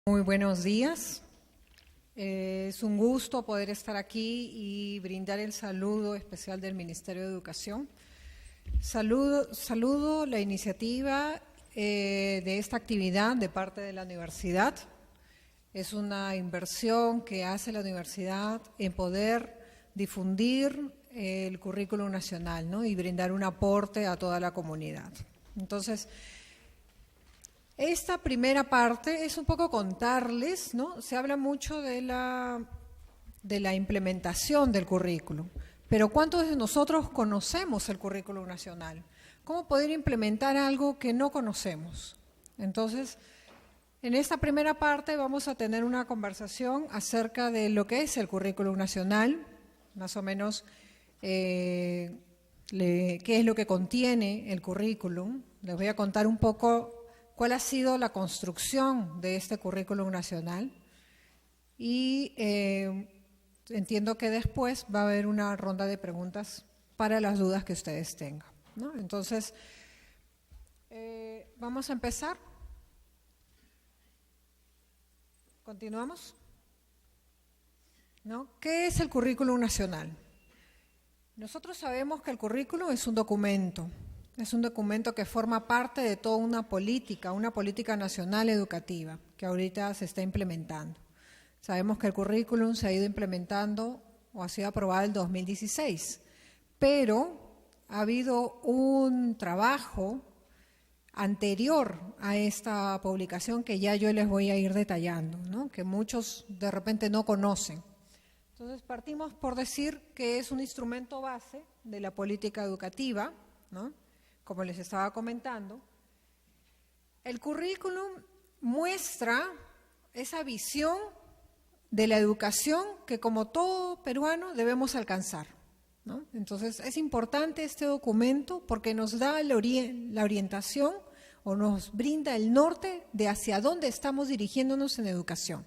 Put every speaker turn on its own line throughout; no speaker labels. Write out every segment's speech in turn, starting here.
Muy buenos días. Es un gusto poder estar aquí y brindar el saludo especial del Ministerio de Educación. Saludo la iniciativa de esta actividad de parte de la universidad. Es una inversión que hace la universidad en poder difundir el currículum nacional, ¿no? Y brindar un aporte a toda la comunidad. Entonces, esta primera parte es un poco contarles, ¿no? Se habla mucho de la implementación del currículum, pero ¿cuántos de nosotros conocemos el currículum nacional? ¿Cómo poder implementar algo que no conocemos? Entonces, en esta primera parte vamos a tener una conversación acerca de lo que es el currículum nacional, más o menos qué es lo que contiene el currículum. Les voy a contar un poco cuál ha sido la construcción de este currículum nacional y entiendo que después va a haber una ronda de preguntas para las dudas que ustedes tengan, ¿no? Entonces, vamos a empezar. ¿Continuamos? ¿No? ¿Qué es el currículum nacional? Nosotros sabemos que el currículum es un documento. Es un documento que forma parte de toda una política nacional educativa, que ahorita se está implementando. Sabemos que el currículum se ha ido implementando o ha sido aprobado en el 2016, pero ha habido un trabajo anterior a esta publicación que ya yo les voy a ir detallando, ¿no? Que muchos de repente no conocen. Entonces partimos por decir que es un instrumento base de la política educativa, ¿no? Como les estaba comentando. El currículum muestra esa visión de la educación que como todo peruano debemos alcanzar, ¿no? Entonces es importante este documento porque nos da la orientación o nos brinda el norte de hacia dónde estamos dirigiéndonos en educación.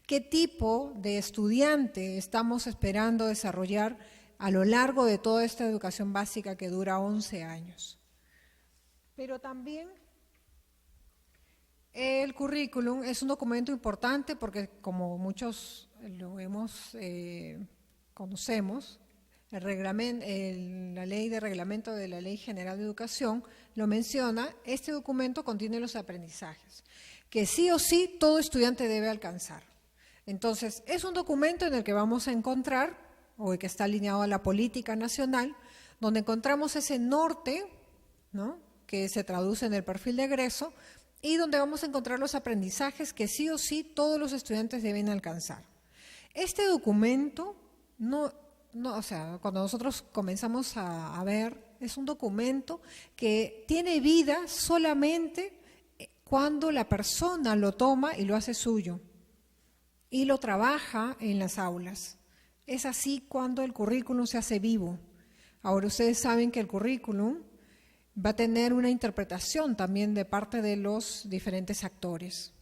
¿Qué tipo de estudiante estamos esperando desarrollar a lo largo de toda esta educación básica que dura 11 años? Pero también el currículum es un documento importante porque, como muchos conocemos, la ley de reglamento de la Ley General de Educación lo menciona. Este documento contiene los aprendizajes que sí o sí todo estudiante debe alcanzar. Entonces, es un documento en el que vamos a encontrar, o que está alineado a la política nacional, donde encontramos ese norte, ¿no?, que se traduce en el perfil de egreso y donde vamos a encontrar los aprendizajes que sí o sí todos los estudiantes deben alcanzar. Este documento, o sea, cuando nosotros comenzamos a ver, es un documento que tiene vida solamente cuando la persona lo toma y lo hace suyo y lo trabaja en las aulas. Es así cuando el currículum se hace vivo. Ahora ustedes saben que el currículum va a tener una interpretación también de parte de los diferentes actores.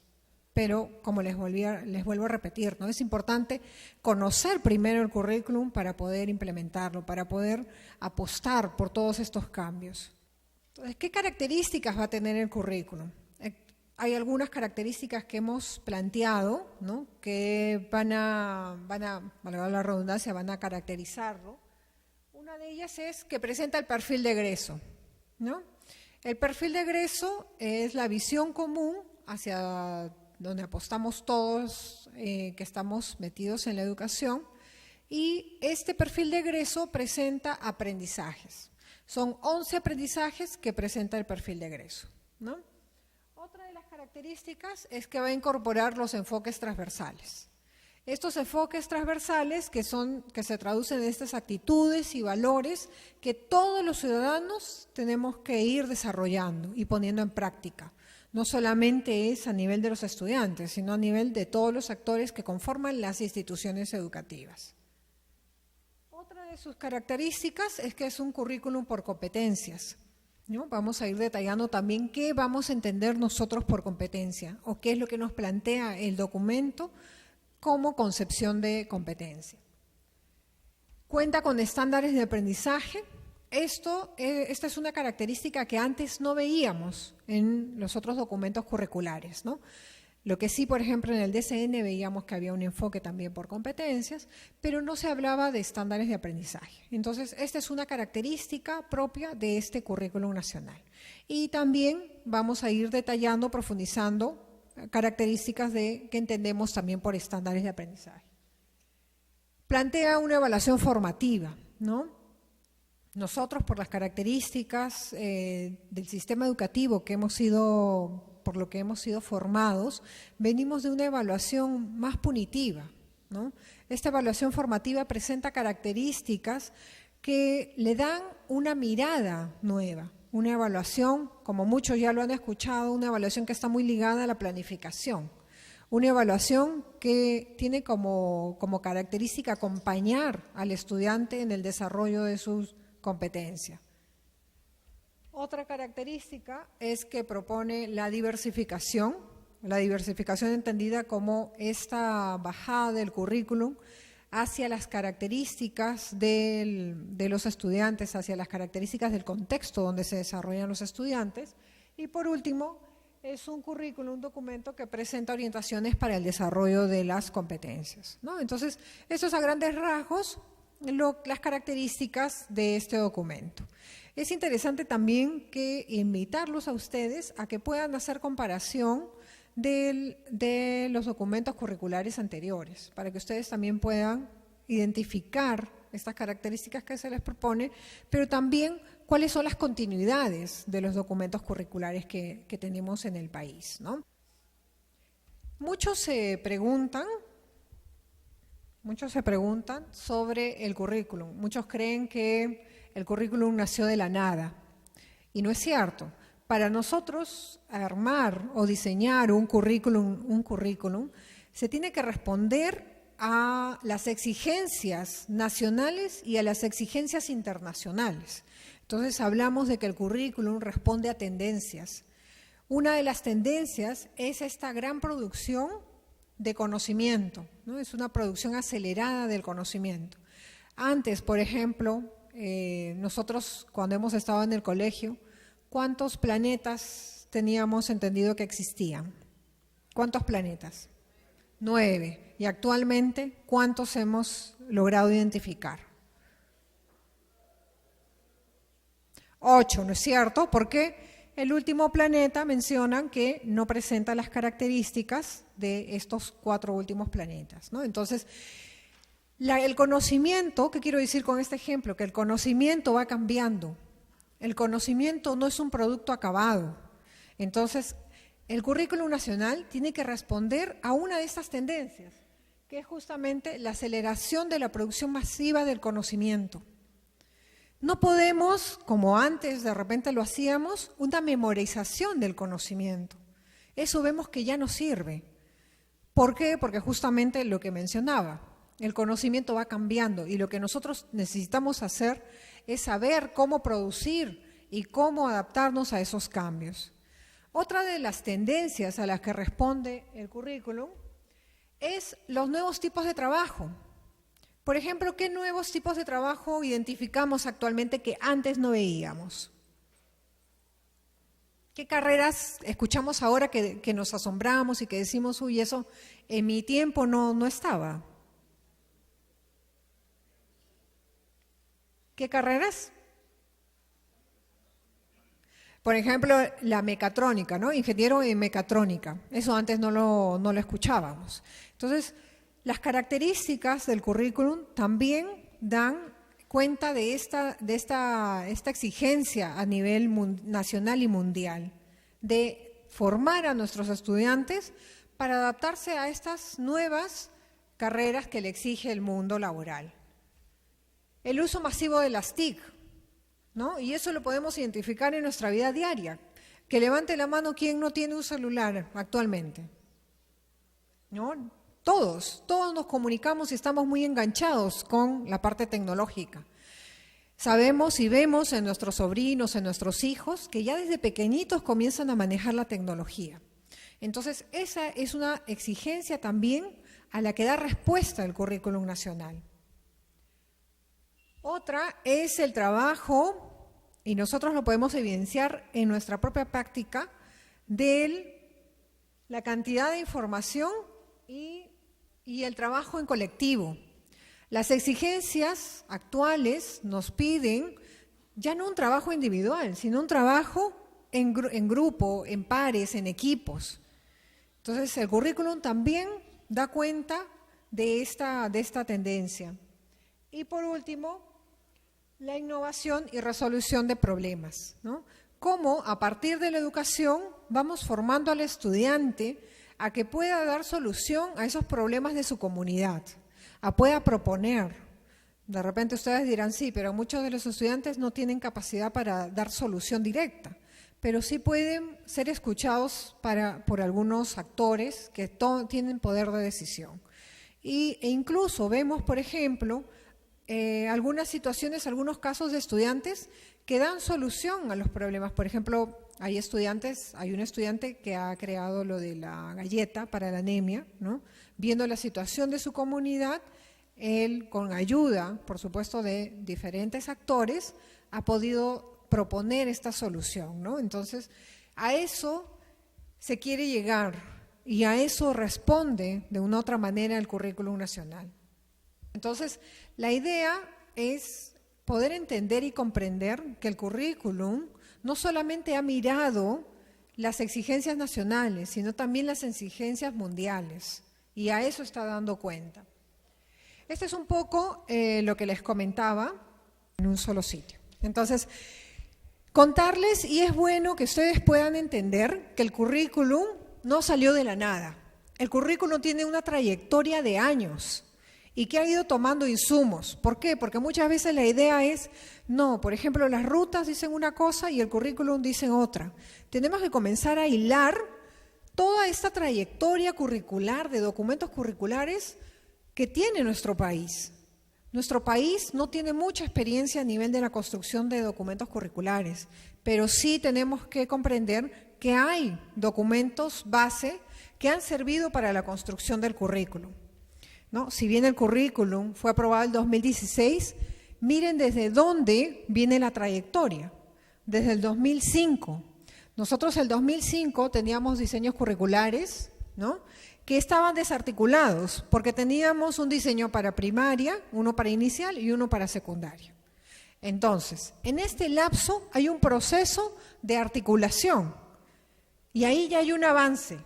Pero, como les vuelvo a repetir, ¿no? Es importante conocer primero el currículum para poder implementarlo, para poder apostar por todos estos cambios. Entonces, ¿qué características va a tener el currículum? Hay algunas características que hemos planteado, ¿no?, que van a, valga la redundancia, van a caracterizarlo. Una de ellas es que presenta el perfil de egreso, ¿no? El perfil de egreso es la visión común hacia donde apostamos todos que estamos metidos en la educación, y este perfil de egreso presenta aprendizajes. Son 11 aprendizajes que presenta el perfil de egreso, ¿no? Otra de las características es que va a incorporar los enfoques transversales. Estos enfoques transversales que se traducen en estas actitudes y valores que todos los ciudadanos tenemos que ir desarrollando y poniendo en práctica. No solamente es a nivel de los estudiantes, sino a nivel de todos los actores que conforman las instituciones educativas. Otra de sus características es que es un currículum por competencias, ¿no? Vamos a ir detallando también qué vamos a entender nosotros por competencia o qué es lo que nos plantea el documento como concepción de competencia. Cuenta con estándares de aprendizaje. Esta es una característica que antes no veíamos en los otros documentos curriculares, ¿no? Lo que sí, por ejemplo, en el DCN veíamos que había un enfoque también por competencias, pero no se hablaba de estándares de aprendizaje. Entonces, esta es una característica propia de este currículum nacional. Y también vamos a ir detallando, profundizando características que entendemos también por estándares de aprendizaje. Plantea una evaluación formativa, ¿no? Nosotros, por las características del sistema educativo por lo que hemos sido formados, venimos de una evaluación más punitiva, ¿no? Esta evaluación formativa presenta características que le dan una mirada nueva, una evaluación, como muchos ya lo han escuchado, una evaluación que está muy ligada a la planificación, una evaluación que tiene como característica acompañar al estudiante en el desarrollo de sus competencias. Otra característica es que propone la diversificación entendida como esta bajada del currículum hacia las características de los estudiantes, hacia las características del contexto donde se desarrollan los estudiantes. Y por último, es un currículum, un documento que presenta orientaciones para el desarrollo de las competencias, ¿no? Entonces, estos a grandes rasgos las características de este documento. Es interesante también invitarlos a ustedes a que puedan hacer comparación de los documentos curriculares anteriores, para que ustedes también puedan identificar estas características que se les propone, pero también cuáles son las continuidades de los documentos curriculares que tenemos en el país, ¿no? Muchos se preguntan sobre el currículum. Muchos creen que el currículum nació de la nada. Y no es cierto. Para nosotros armar o diseñar un currículum, se tiene que responder a las exigencias nacionales y a las exigencias internacionales. Entonces hablamos de que el currículum responde a tendencias. Una de las tendencias es esta gran producción de conocimiento, ¿no? Es una producción acelerada del conocimiento. Antes, por ejemplo, nosotros cuando hemos estado en el colegio, ¿cuántos planetas teníamos entendido que existían? ¿Cuántos planetas? 9. Y actualmente, ¿cuántos hemos logrado identificar? 8, ¿no es cierto? Porque el último planeta mencionan que no presenta las características de estos 4 últimos planetas, ¿no? Entonces, el conocimiento, ¿qué quiero decir con este ejemplo? Que el conocimiento va cambiando. El conocimiento no es un producto acabado. Entonces, el currículum nacional tiene que responder a una de estas tendencias, que es justamente la aceleración de la producción masiva del conocimiento. No podemos, como antes de repente lo hacíamos, una memorización del conocimiento. Eso vemos que ya no sirve. ¿Por qué? Porque justamente lo que mencionaba, el conocimiento va cambiando y lo que nosotros necesitamos hacer es saber cómo producir y cómo adaptarnos a esos cambios. Otra de las tendencias a las que responde el currículum es los nuevos tipos de trabajo. Por ejemplo, ¿qué nuevos tipos de trabajo identificamos actualmente que antes no veíamos? ¿Qué carreras escuchamos ahora que nos asombramos y que decimos, uy, eso en mi tiempo no estaba? ¿Qué carreras? Por ejemplo, la mecatrónica, ¿no? Ingeniero en mecatrónica. Eso antes no lo escuchábamos. Entonces, las características del currículum también dan cuenta de esta exigencia a nivel nacional y mundial, de formar a nuestros estudiantes para adaptarse a estas nuevas carreras que le exige el mundo laboral. El uso masivo de las TIC, ¿no? Y eso lo podemos identificar en nuestra vida diaria. Que levante la mano quien no tiene un celular actualmente, ¿no? Todos nos comunicamos y estamos muy enganchados con la parte tecnológica. Sabemos y vemos en nuestros sobrinos, en nuestros hijos, que ya desde pequeñitos comienzan a manejar la tecnología. Entonces, esa es una exigencia también a la que da respuesta el currículum nacional. Otra es el trabajo, y nosotros lo podemos evidenciar en nuestra propia práctica, del la cantidad de información y el trabajo en colectivo. Las exigencias actuales nos piden ya no un trabajo individual, sino un trabajo en grupo, en pares, en equipos. Entonces, el currículum también da cuenta de esta tendencia. Y por último, la innovación y resolución de problemas, ¿no? Cómo a partir de la educación vamos formando al estudiante a que pueda dar solución a esos problemas de su comunidad, pueda proponer. De repente ustedes dirán, sí, pero muchos de los estudiantes no tienen capacidad para dar solución directa, pero sí pueden ser escuchados por algunos actores que tienen poder de decisión. E incluso vemos, por ejemplo, algunas situaciones, algunos casos de estudiantes que dan solución a los problemas. Por ejemplo, hay un estudiante que ha creado lo de la galleta para la anemia, ¿no? Viendo la situación de su comunidad, él, con ayuda, por supuesto, de diferentes actores, ha podido proponer esta solución, ¿no? Entonces, a eso se quiere llegar y a eso responde de una u otra manera el currículum nacional. Entonces, la idea es poder entender y comprender que el currículum no solamente ha mirado las exigencias nacionales, sino también las exigencias mundiales, y a eso está dando cuenta. Este es un poco lo que les comentaba en un solo sitio. Entonces, contarles, y es bueno que ustedes puedan entender que el currículum no salió de la nada. El currículum tiene una trayectoria de años y que ha ido tomando insumos. ¿Por qué? Porque muchas veces la idea es, no, por ejemplo, las rutas dicen una cosa y el currículum dice otra. Tenemos que comenzar a hilar toda esta trayectoria curricular de documentos curriculares que tiene nuestro país. Nuestro país no tiene mucha experiencia a nivel de la construcción de documentos curriculares, pero sí tenemos que comprender que hay documentos base que han servido para la construcción del currículum, ¿no? Si bien el currículum fue aprobado en 2016, miren desde dónde viene la trayectoria, desde el 2005. Nosotros en el 2005 teníamos diseños curriculares, ¿no?, que estaban desarticulados, porque teníamos un diseño para primaria, uno para inicial y uno para secundaria. Entonces, en este lapso hay un proceso de articulación y ahí ya hay un avance.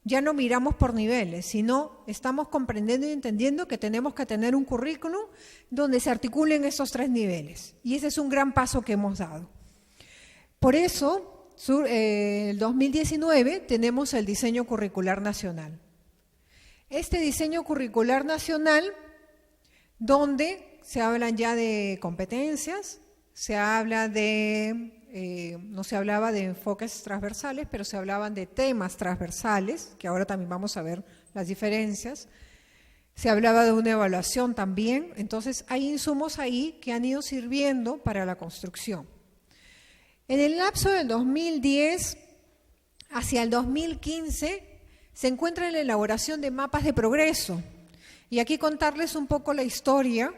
Ya no miramos por niveles, sino estamos comprendiendo y entendiendo que tenemos que tener un currículum donde se articulen esos 3 niveles. Y ese es un gran paso que hemos dado. Por eso, el 2019 tenemos el diseño curricular nacional. Este diseño curricular nacional, donde se hablan ya de competencias, se habla no se hablaba de enfoques transversales, pero se hablaban de temas transversales, que ahora también vamos a ver las diferencias. Se hablaba de una evaluación también, entonces hay insumos ahí que han ido sirviendo para la construcción. En el lapso del 2010 hacia el 2015 se encuentra en la elaboración de mapas de progreso. Y aquí contarles un poco la historia,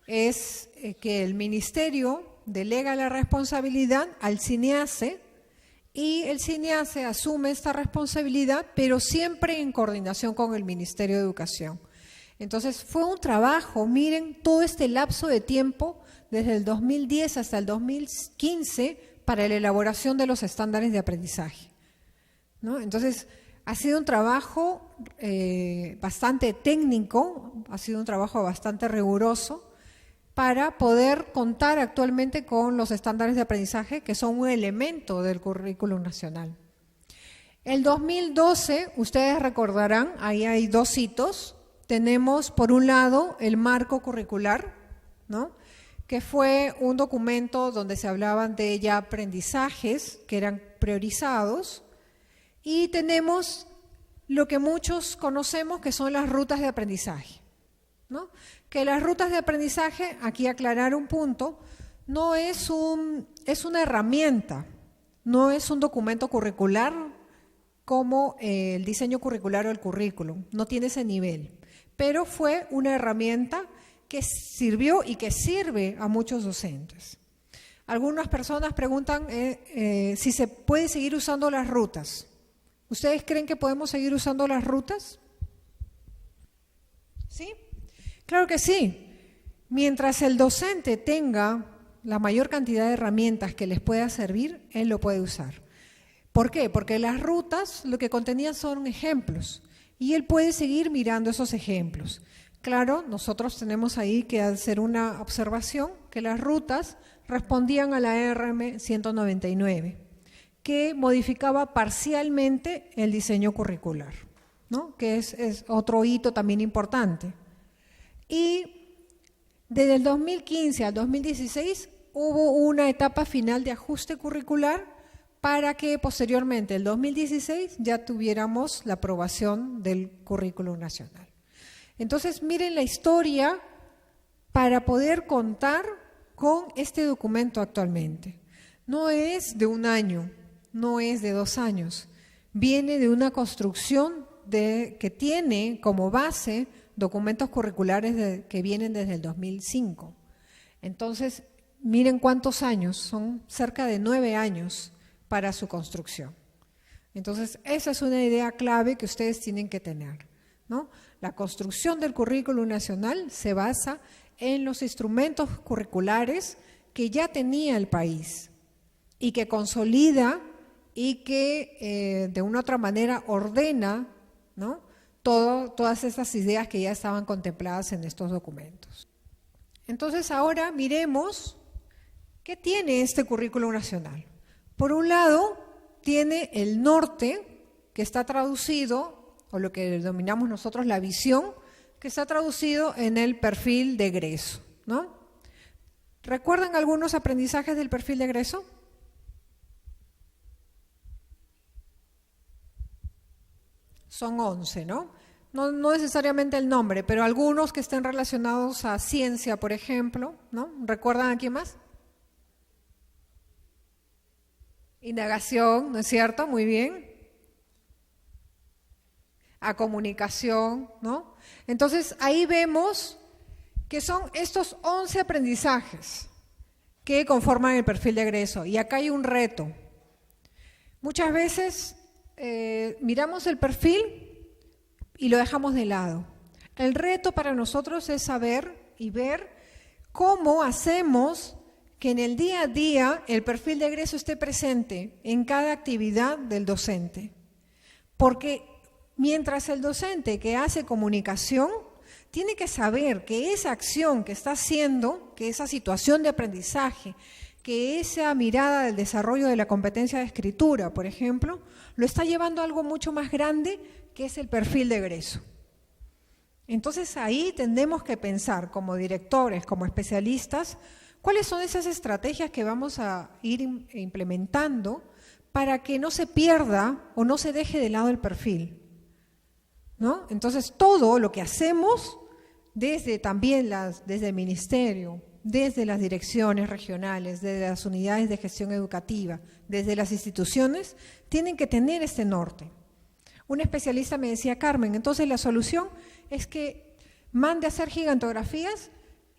es que el Ministerio delega la responsabilidad al CINEACE y el CINEACE asume esta responsabilidad, pero siempre en coordinación con el Ministerio de Educación. Entonces fue un trabajo, miren, todo este lapso de tiempo, desde el 2010 hasta el 2015, para la elaboración de los estándares de aprendizaje, ¿no? Entonces, ha sido un trabajo bastante técnico, ha sido un trabajo bastante riguroso para poder contar actualmente con los estándares de aprendizaje que son un elemento del currículum nacional. El 2012, ustedes recordarán, ahí hay 2 hitos. Tenemos por un lado el marco curricular, ¿no?, que fue un documento donde se hablaban de ya aprendizajes que eran priorizados. Y tenemos lo que muchos conocemos que son las rutas de aprendizaje, ¿no? Que las rutas de aprendizaje, aquí aclarar un punto, no es una herramienta, no es un documento curricular como el diseño curricular o el currículum, no tiene ese nivel, pero fue una herramienta que sirvió y que sirve a muchos docentes. Algunas personas preguntan si se puede seguir usando las rutas. ¿Ustedes creen que podemos seguir usando las rutas? ¿Sí? Claro que sí. Mientras el docente tenga la mayor cantidad de herramientas que les pueda servir, él lo puede usar. ¿Por qué? Porque las rutas lo que contenían son ejemplos y él puede seguir mirando esos ejemplos. Claro, nosotros tenemos ahí que hacer una observación que las rutas respondían a la RM 199, que modificaba parcialmente el diseño curricular, ¿no? Que es otro hito también importante. Y desde el 2015 al 2016 hubo una etapa final de ajuste curricular para que posteriormente, el 2016, ya tuviéramos la aprobación del currículum nacional. Entonces, miren la historia para poder contar con este documento actualmente. No es de un año, no es de 2 años, viene de una construcción que tiene como base documentos curriculares que vienen desde el 2005. Entonces, miren cuántos años, son cerca de 9 años para su construcción. Entonces, esa es una idea clave que ustedes tienen que tener, ¿no? La construcción del currículum nacional se basa en los instrumentos curriculares que ya tenía el país y que consolida y que de una u otra manera ordena, ¿no?, todas esas ideas que ya estaban contempladas en estos documentos. Entonces ahora miremos qué tiene este currículum nacional. Por un lado, tiene el norte, que está traducido, o lo que denominamos nosotros la visión, que está traducido en el perfil de egreso, ¿no? ¿Recuerdan algunos aprendizajes del perfil de egreso? Son 11, ¿no? No necesariamente el nombre, pero algunos que estén relacionados a ciencia, por ejemplo, ¿no? ¿Recuerdan a quién más? Indagación, ¿no es cierto? Muy bien. A comunicación, ¿no? Entonces, ahí vemos que son estos 11 aprendizajes que conforman el perfil de egreso. Y acá hay un reto. Muchas veces miramos el perfil y lo dejamos de lado. El reto para nosotros es saber y ver cómo hacemos que en el día a día el perfil de egreso esté presente en cada actividad del docente. Porque mientras el docente que hace comunicación tiene que saber que esa acción que está haciendo, que esa situación de aprendizaje, que esa mirada del desarrollo de la competencia de escritura, por ejemplo, lo está llevando a algo mucho más grande, que es el perfil de egreso. Entonces ahí tendremos que pensar como directores, como especialistas, cuáles son esas estrategias que vamos a ir implementando para que no se pierda o no se deje de lado el perfil, ¿no? Entonces todo lo que hacemos desde el ministerio, desde las direcciones regionales, desde las unidades de gestión educativa, desde las instituciones, tienen que tener este norte. Un especialista me decía, Carmen, entonces la solución es que mande a hacer gigantografías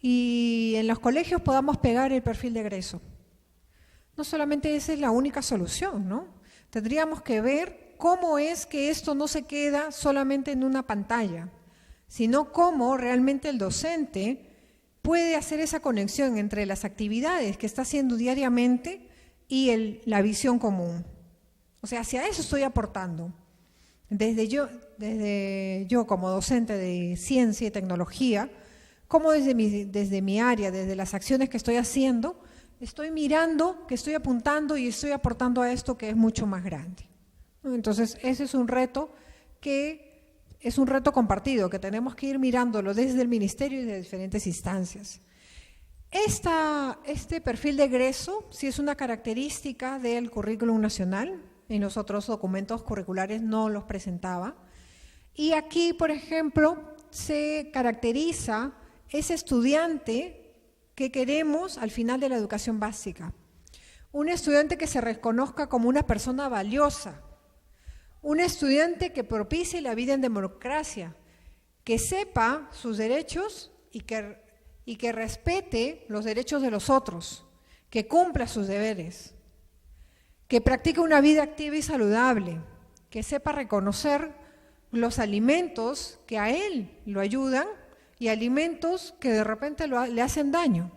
y en los colegios podamos pegar el perfil de egreso. No solamente esa es la única solución, ¿no? Tendríamos que ver cómo es que esto no se queda solamente en una pantalla, sino cómo realmente el docente puede hacer esa conexión entre las actividades que está haciendo diariamente y la visión común. O sea, hacia eso estoy aportando. Desde yo como docente de ciencia y tecnología, como desde mi área, desde las acciones que estoy haciendo, estoy mirando, que estoy apuntando y estoy aportando a esto que es mucho más grande. Entonces, ese es un reto compartido, que tenemos que ir mirándolo desde el ministerio y de diferentes instancias. Este perfil de egreso sí es una característica del currículum nacional, en los otros documentos curriculares no los presentaba. Y aquí, por ejemplo, se caracteriza ese estudiante que queremos al final de la educación básica. Un estudiante que se reconozca como una persona valiosa, un estudiante que propicie la vida en democracia, que sepa sus derechos y que respete los derechos de los otros, que cumpla sus deberes, que practique una vida activa y saludable, que sepa reconocer los alimentos que a él lo ayudan y alimentos que de repente le hacen daño.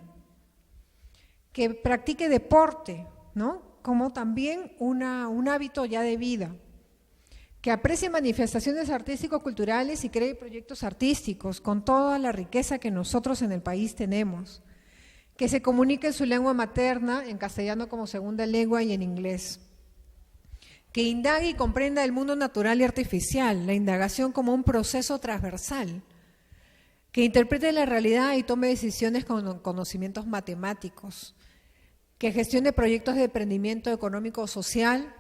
Que practique deporte, ¿no? Como también un hábito ya de vida. Que aprecie manifestaciones artístico-culturales y cree proyectos artísticos con toda la riqueza que nosotros en el país tenemos. Que se comunique en su lengua materna, en castellano como segunda lengua y en inglés. Que indague y comprenda el mundo natural y artificial, la indagación como un proceso transversal. Que interprete la realidad y tome decisiones con conocimientos matemáticos. Que gestione proyectos de emprendimiento económico o social.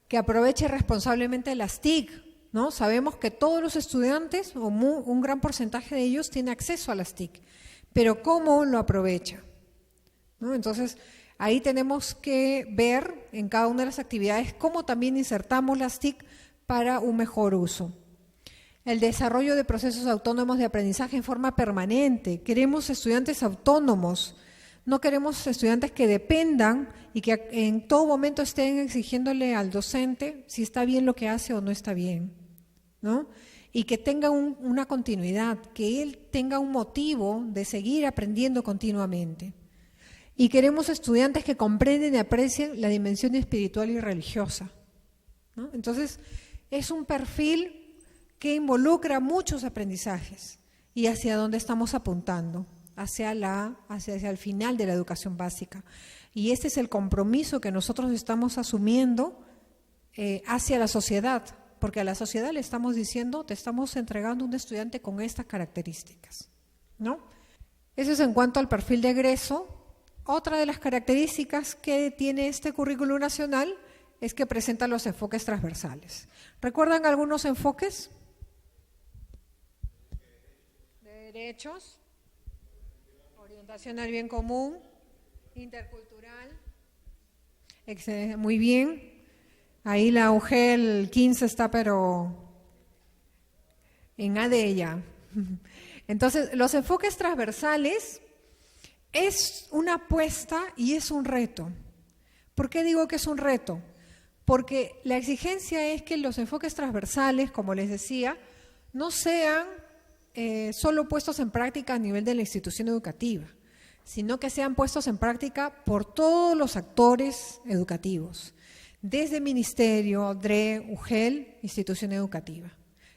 Que aproveche responsablemente las TIC, ¿no? Sabemos que todos los estudiantes, o un gran porcentaje de ellos, tiene acceso a las TIC, pero ¿cómo lo aprovecha? ¿No? Entonces, ahí tenemos que ver en cada una de las actividades cómo también insertamos las TIC para un mejor uso. El desarrollo de procesos autónomos de aprendizaje en forma permanente. Queremos estudiantes autónomos. No queremos estudiantes que dependan y que en todo momento estén exigiéndole al docente si está bien lo que hace o no está bien, ¿no? Y que tenga una continuidad, que él tenga un motivo de seguir aprendiendo continuamente. Y queremos estudiantes que comprenden y aprecien la dimensión espiritual y religiosa, ¿no? Entonces, es un perfil que involucra muchos aprendizajes y hacia dónde estamos apuntando. Hacia el final de la educación básica. Y este es el compromiso que nosotros estamos asumiendo hacia la sociedad, porque a la sociedad le estamos diciendo, te estamos entregando un estudiante con estas características, ¿no? Eso es en cuanto al perfil de egreso. Otra de las características que tiene este currículum nacional es que presenta los enfoques transversales. ¿Recuerdan algunos enfoques? De derechos. Orientación al bien común, intercultural, muy bien. Ahí la UGEL 15 está, pero en A de ella. Entonces, los enfoques transversales es una apuesta y es un reto. ¿Por qué digo que es un reto? Porque la exigencia es que los enfoques transversales, como les decía, no sean solo puestos en práctica a nivel de la institución educativa, sino que sean puestos en práctica por todos los actores educativos, desde Ministerio, DRE, UGEL, institución educativa.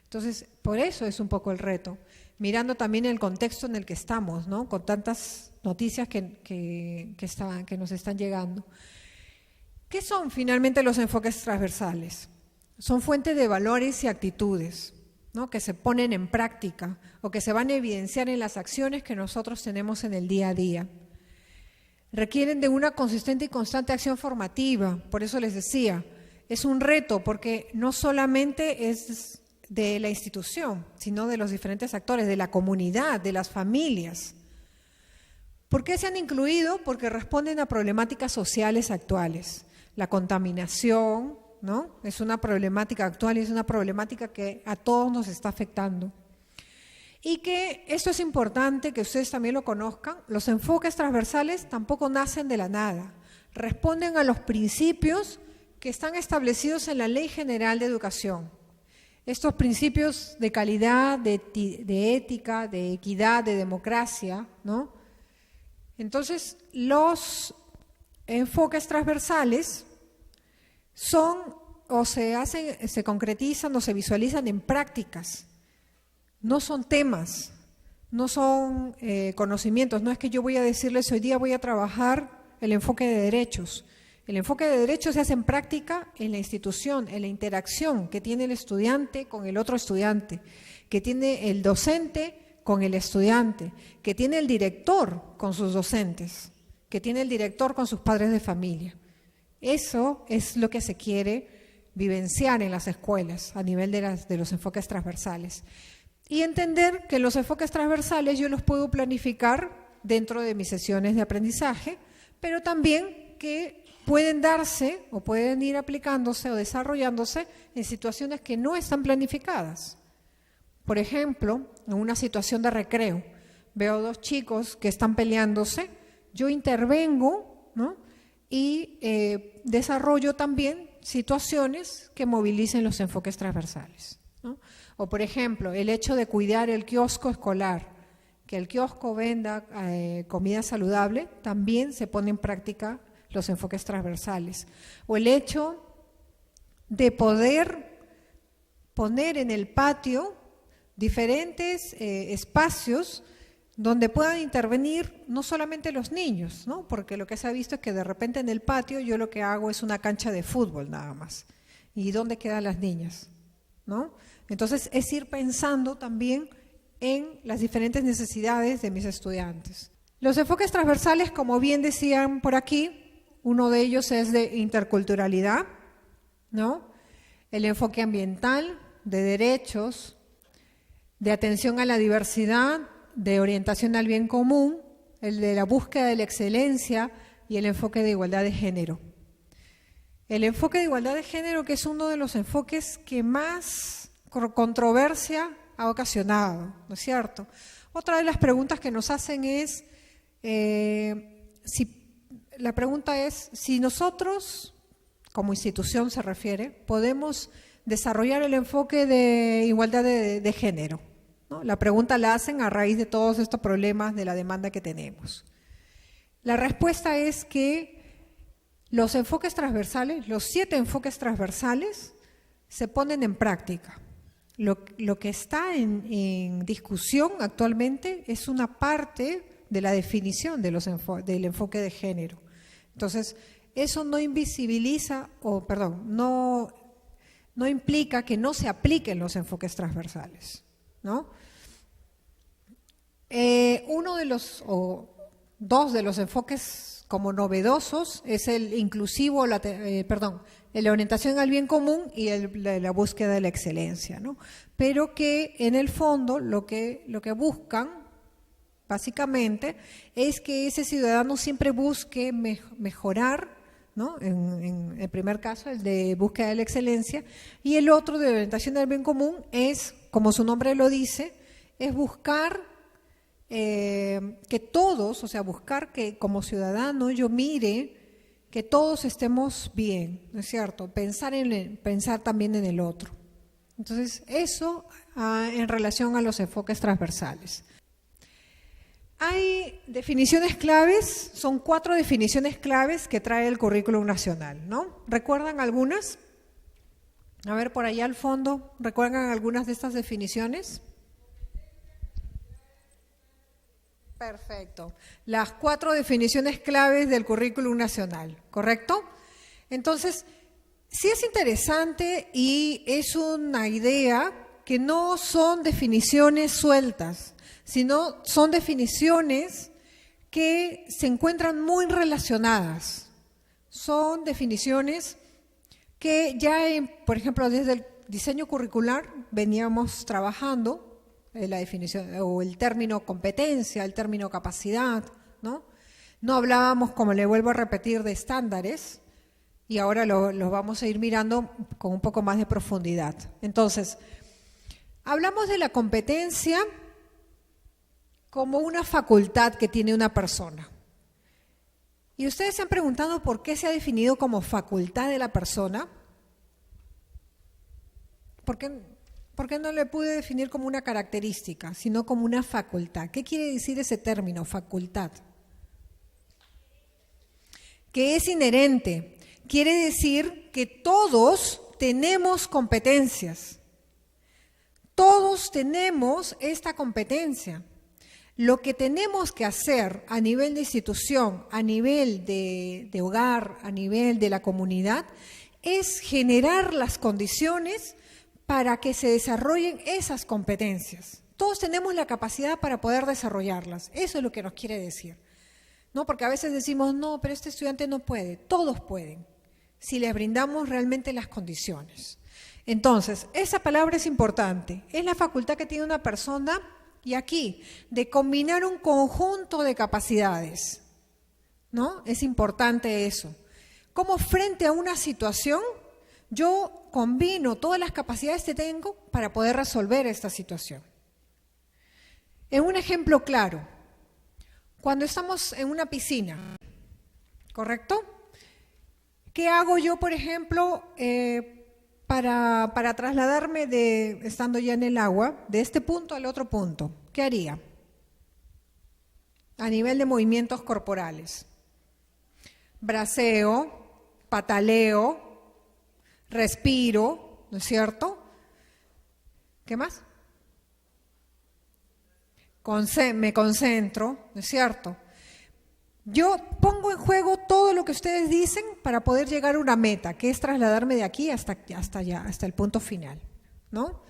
Entonces, por eso es un poco el reto, mirando también el contexto en el que estamos, ¿no? Con tantas noticias que nos están llegando. ¿Qué son finalmente los enfoques transversales? Son fuentes de valores y actitudes, ¿no? Que se ponen en práctica o que se van a evidenciar en las acciones que nosotros tenemos en el día a día. Requieren de una consistente y constante acción formativa, por eso les decía, es un reto porque no solamente es de la institución, sino de los diferentes actores, de la comunidad, de las familias. ¿Por qué se han incluido? Porque responden a problemáticas sociales actuales. La contaminación, ¿no? Es una problemática actual y es una problemática que a todos nos está afectando. Y que esto es importante que ustedes también lo conozcan, los enfoques transversales tampoco nacen de la nada, responden a los principios que están establecidos en la Ley General de Educación. Estos principios de calidad, de ética, de equidad, de democracia, ¿no? Entonces, los enfoques transversales son o se concretizan o se visualizan en prácticas. No son temas, no son conocimientos, no es que yo voy a decirles hoy día voy a trabajar el enfoque de derechos. El enfoque de derechos se hace en práctica en la institución, en la interacción que tiene el estudiante con el otro estudiante, que tiene el docente con el estudiante, que tiene el director con sus docentes, que tiene el director con sus padres de familia. Eso es lo que se quiere vivenciar en las escuelas a nivel de los enfoques transversales. Y entender que los enfoques transversales yo los puedo planificar dentro de mis sesiones de aprendizaje, pero también que pueden darse o pueden ir aplicándose o desarrollándose en situaciones que no están planificadas. Por ejemplo, en una situación de recreo, veo dos chicos que están peleándose, yo intervengo, ¿no? Y desarrollo también situaciones que movilicen los enfoques transversales, ¿no? O, por ejemplo, el hecho de cuidar el kiosco escolar, que el kiosco venda comida saludable, también se pone en práctica los enfoques transversales. O el hecho de poder poner en el patio diferentes espacios donde puedan intervenir no solamente los niños, ¿no? Porque lo que se ha visto es que de repente en el patio yo lo que hago es una cancha de fútbol nada más. ¿Y dónde quedan las niñas? ¿No? Entonces es ir pensando también en las diferentes necesidades de mis estudiantes. Los enfoques transversales, como bien decían por aquí, uno de ellos es de interculturalidad, ¿no? El enfoque ambiental, de derechos, de atención a la diversidad, de orientación al bien común, el de la búsqueda de la excelencia y el enfoque de igualdad de género. El enfoque de igualdad de género, que es uno de los enfoques que más controversia ha ocasionado, ¿no es cierto? Otra de las preguntas que nos hacen es, la pregunta es si nosotros, como institución se refiere, podemos desarrollar el enfoque de igualdad de género, ¿no? La pregunta la hacen a raíz de todos estos problemas de la demanda que tenemos. La respuesta es que los enfoques transversales, los 7 enfoques transversales, se ponen en práctica. Lo que está en discusión actualmente es una parte de la definición de del enfoque de género. Entonces, eso no invisibiliza, no implica que no se apliquen los enfoques transversales, ¿no? Uno de los, o dos de los enfoques como novedosos es el inclusivo, la orientación al bien común y la búsqueda de la excelencia, ¿no? Pero que en el fondo lo que buscan básicamente es que ese ciudadano siempre busque mejorar, ¿no? En el primer caso, el de búsqueda de la excelencia, y el otro de orientación al bien común es, como su nombre lo dice, es buscar que todos, o sea, buscar que como ciudadano yo mire que todos estemos bien, ¿no es cierto? Pensar también en el otro. Entonces, eso en relación a los enfoques transversales. Hay definiciones claves, son 4 definiciones claves que trae el currículum nacional, ¿no? ¿Recuerdan algunas? A ver, por allá al fondo, ¿recuerdan algunas de estas definiciones? Perfecto. Las 4 definiciones claves del currículum nacional, ¿correcto? Entonces, sí es interesante y es una idea que no son definiciones sueltas, sino son definiciones que se encuentran muy relacionadas. Son definiciones que ya, por ejemplo, desde el diseño curricular veníamos trabajando, la definición o el término competencia, el término capacidad, ¿no? No hablábamos, como le vuelvo a repetir, de estándares y ahora los vamos a ir mirando con un poco más de profundidad. Entonces, hablamos de la competencia como una facultad que tiene una persona. Y ustedes se han preguntado por qué se ha definido como facultad de la persona. ¿Por qué no le pude definir como una característica, sino como una facultad? ¿Qué quiere decir ese término, facultad? Que es inherente. Quiere decir que todos tenemos competencias. Todos tenemos esta competencia. Lo que tenemos que hacer a nivel de institución, a nivel de hogar, a nivel de la comunidad, es generar las condiciones para que se desarrollen esas competencias. Todos tenemos la capacidad para poder desarrollarlas. Eso es lo que nos quiere decir, ¿no? Porque a veces decimos, no, pero este estudiante no puede. Todos pueden, si les brindamos realmente las condiciones. Entonces, esa palabra es importante. Es la facultad que tiene una persona, y aquí, de combinar un conjunto de capacidades, ¿no? Es importante eso. Cómo frente a una situación yo combino todas las capacidades que tengo para poder resolver esta situación. En un ejemplo claro, cuando estamos en una piscina, ¿correcto? ¿Qué hago yo, por ejemplo, para trasladarme estando ya en el agua, de este punto al otro punto? ¿Qué haría? A nivel de movimientos corporales. Braceo, pataleo, respiro, ¿no es cierto? ¿Qué más? Me concentro, ¿no es cierto? Yo pongo en juego todo lo que ustedes dicen para poder llegar a una meta, que es trasladarme de aquí hasta allá, hasta el punto final, ¿no?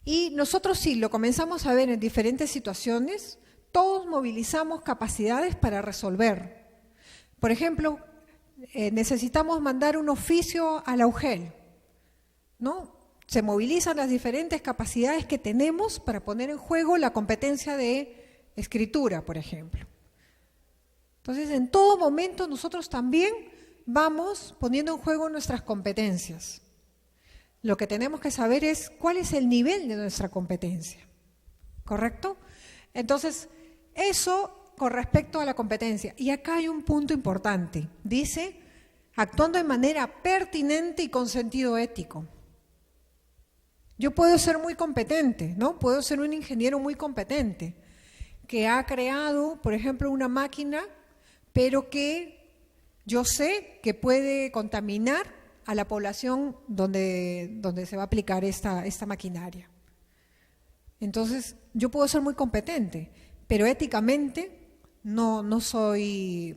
Y nosotros sí, lo comenzamos a ver en diferentes situaciones, todos movilizamos capacidades para resolver. Por ejemplo, necesitamos mandar un oficio a la UGEL, ¿no? Se movilizan las diferentes capacidades que tenemos para poner en juego la competencia de escritura, por ejemplo. Entonces, en todo momento nosotros también vamos poniendo en juego nuestras competencias. Lo que tenemos que saber es cuál es el nivel de nuestra competencia, ¿correcto? Entonces, eso con respecto a la competencia. Y acá hay un punto importante. Dice, actuando de manera pertinente y con sentido ético. Yo puedo ser muy competente, ¿no? Puedo ser un ingeniero muy competente que ha creado, por ejemplo, una máquina, pero que yo sé que puede contaminar a la población donde se va a aplicar esta maquinaria. Entonces, yo puedo ser muy competente, pero éticamente no estoy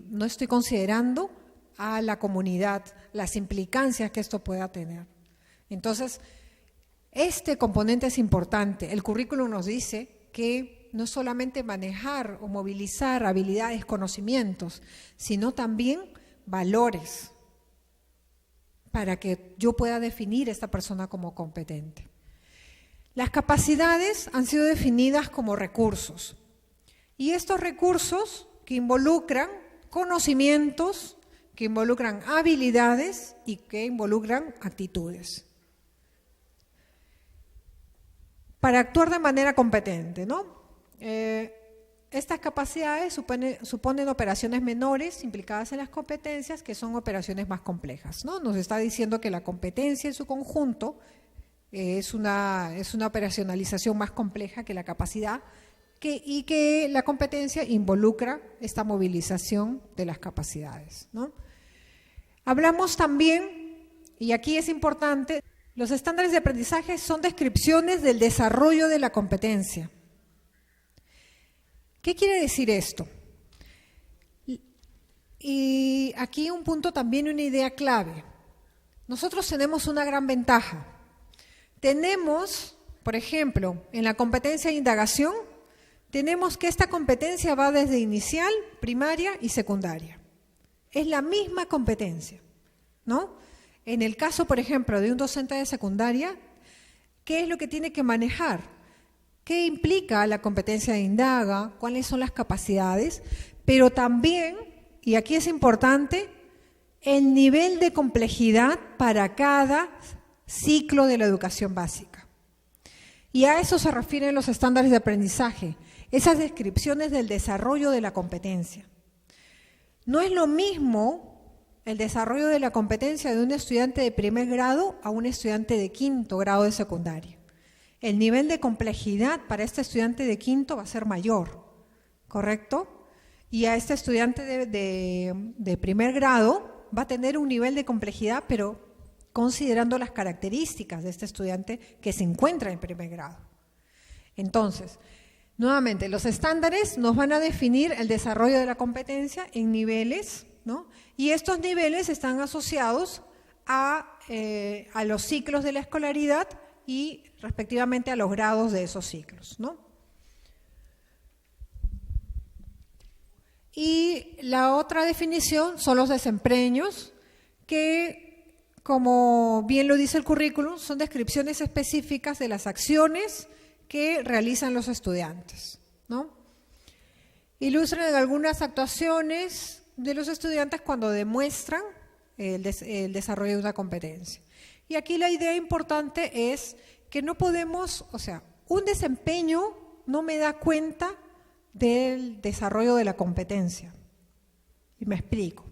considerando a la comunidad las implicancias que esto pueda tener. Entonces, este componente es importante. El currículum nos dice que no solamente manejar o movilizar habilidades, conocimientos, sino también valores para que yo pueda definir a esta persona como competente. Las capacidades han sido definidas como recursos y estos recursos que involucran conocimientos, que involucran habilidades y que involucran actitudes. Para actuar de manera competente, ¿no? Estas capacidades suponen operaciones menores implicadas en las competencias, que son operaciones más complejas, ¿no? Nos está diciendo que la competencia en su conjunto es una operacionalización más compleja que la capacidad y que la competencia involucra esta movilización de las capacidades, ¿no? Hablamos también, y aquí es importante, los estándares de aprendizaje son descripciones del desarrollo de la competencia. ¿Qué quiere decir esto? Y aquí un punto también, una idea clave. Nosotros tenemos una gran ventaja. Tenemos, por ejemplo, en la competencia de indagación, tenemos que esta competencia va desde inicial, primaria y secundaria. Es la misma competencia, ¿no? En el caso, por ejemplo, de un docente de secundaria, ¿qué es lo que tiene que manejar? ¿Qué implica la competencia de indaga? ¿Cuáles son las capacidades? Pero también, y aquí es importante, el nivel de complejidad para cada ciclo de la educación básica. Y a eso se refieren los estándares de aprendizaje, esas descripciones del desarrollo de la competencia. No es lo mismo el desarrollo de la competencia de un estudiante de primer grado a un estudiante de quinto grado de secundaria. El nivel de complejidad para este estudiante de quinto va a ser mayor, ¿correcto? Y a este estudiante de primer grado va a tener un nivel de complejidad, pero considerando las características de este estudiante que se encuentra en primer grado. Entonces, nuevamente, los estándares nos van a definir el desarrollo de la competencia en niveles, ¿no? Y estos niveles están asociados a los ciclos de la escolaridad y respectivamente a los grados de esos ciclos, ¿no? Y la otra definición son los desempeños, que, como bien lo dice el currículum, son descripciones específicas de las acciones que realizan los estudiantes, ¿no? Ilustran algunas actuaciones de los estudiantes cuando demuestran el desarrollo de una competencia. Y aquí la idea importante es que no podemos, o sea, un desempeño no me da cuenta del desarrollo de la competencia. Y me explico.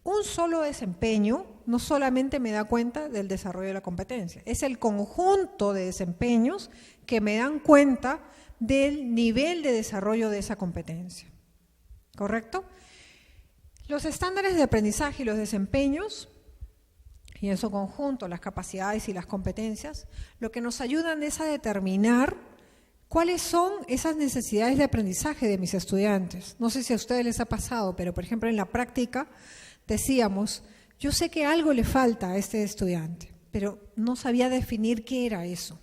Un solo desempeño no solamente me da cuenta del desarrollo de la competencia, es el conjunto de desempeños que me dan cuenta del nivel de desarrollo de esa competencia. ¿Correcto? Los estándares de aprendizaje y los desempeños, y en su conjunto las capacidades y las competencias, lo que nos ayudan es a determinar cuáles son esas necesidades de aprendizaje de mis estudiantes. No sé si a ustedes les ha pasado, pero por ejemplo en la práctica decíamos, yo sé que algo le falta a este estudiante, pero no sabía definir qué era eso.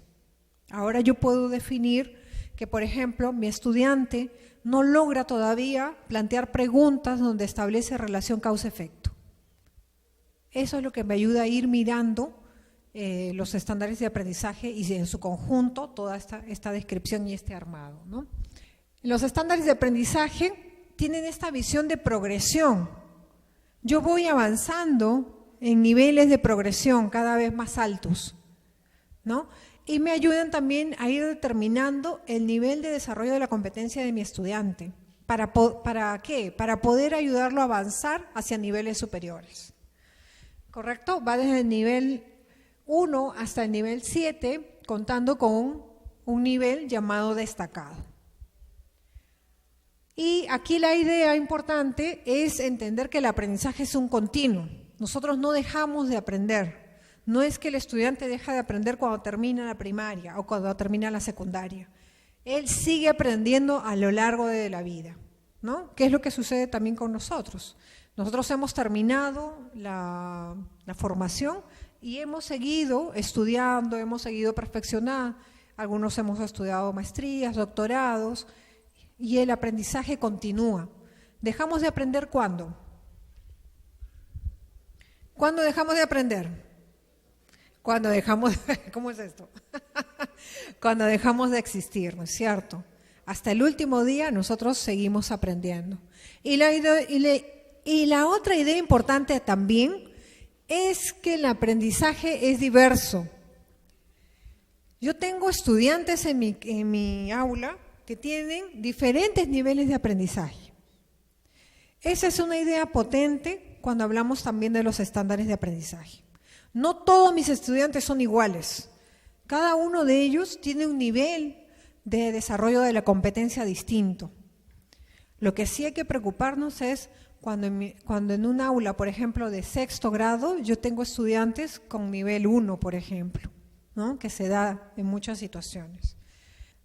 Ahora yo puedo definir que, por ejemplo, mi estudiante no logra todavía plantear preguntas donde establece relación causa-efecto. Eso es lo que me ayuda a ir mirando los estándares de aprendizaje y en su conjunto toda esta descripción y este armado, ¿no? Los estándares de aprendizaje tienen esta visión de progresión. Yo voy avanzando en niveles de progresión cada vez más altos, ¿no? Y me ayudan también a ir determinando el nivel de desarrollo de la competencia de mi estudiante. ¿Para qué? Para poder ayudarlo a avanzar hacia niveles superiores. ¿Correcto? Va desde el nivel 1 hasta el nivel 7, contando con un nivel llamado destacado. Y aquí la idea importante es entender que el aprendizaje es un continuo. Nosotros no dejamos de aprender. No es que el estudiante deja de aprender cuando termina la primaria o cuando termina la secundaria. Él sigue aprendiendo a lo largo de la vida, ¿no? ¿Qué es lo que sucede también con nosotros? Nosotros hemos terminado la formación y hemos seguido estudiando, hemos seguido perfeccionando. Algunos hemos estudiado maestrías, doctorados, y el aprendizaje continúa. ¿Dejamos de aprender cuándo? ¿Cuándo dejamos de aprender? Cuando dejamos, ¿cómo es esto? Cuando dejamos de existir, ¿no es cierto? Hasta el último día nosotros seguimos aprendiendo. Y la otra idea importante también es que el aprendizaje es diverso. Yo tengo estudiantes en mi aula que tienen diferentes niveles de aprendizaje. Esa es una idea potente cuando hablamos también de los estándares de aprendizaje. No todos mis estudiantes son iguales. Cada uno de ellos tiene un nivel de desarrollo de la competencia distinto. Lo que sí hay que preocuparnos es cuando en un aula, por ejemplo, de 6º grado, yo tengo estudiantes con nivel 1, por ejemplo, ¿no? Que se da en muchas situaciones.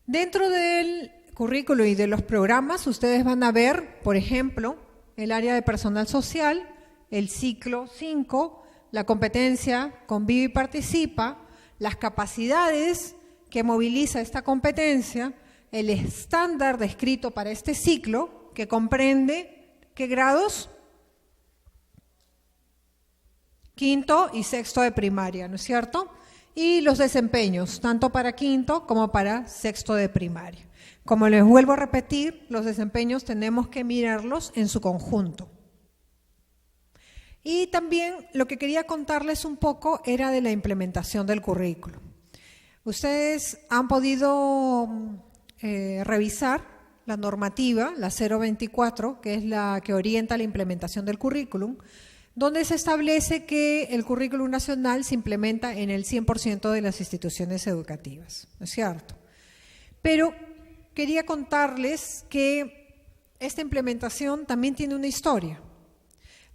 Dentro del currículo y de los programas, ustedes van a ver, por ejemplo, el área de personal social, el ciclo 5, la competencia convive y participa, las capacidades que moviliza esta competencia, el estándar descrito para este ciclo, que comprende ¿qué grados? 5º y 6º de primaria, ¿no es cierto? Y los desempeños, tanto para 5º como para 6º de primaria. Como les vuelvo a repetir, los desempeños tenemos que mirarlos en su conjunto. Y también lo que quería contarles un poco era de la implementación del currículo. Ustedes han podido revisar la normativa, la 024, que es la que orienta la implementación del currículum, donde se establece que el currículum nacional se implementa en el 100% de las instituciones educativas, ¿no es cierto? Pero quería contarles que esta implementación también tiene una historia.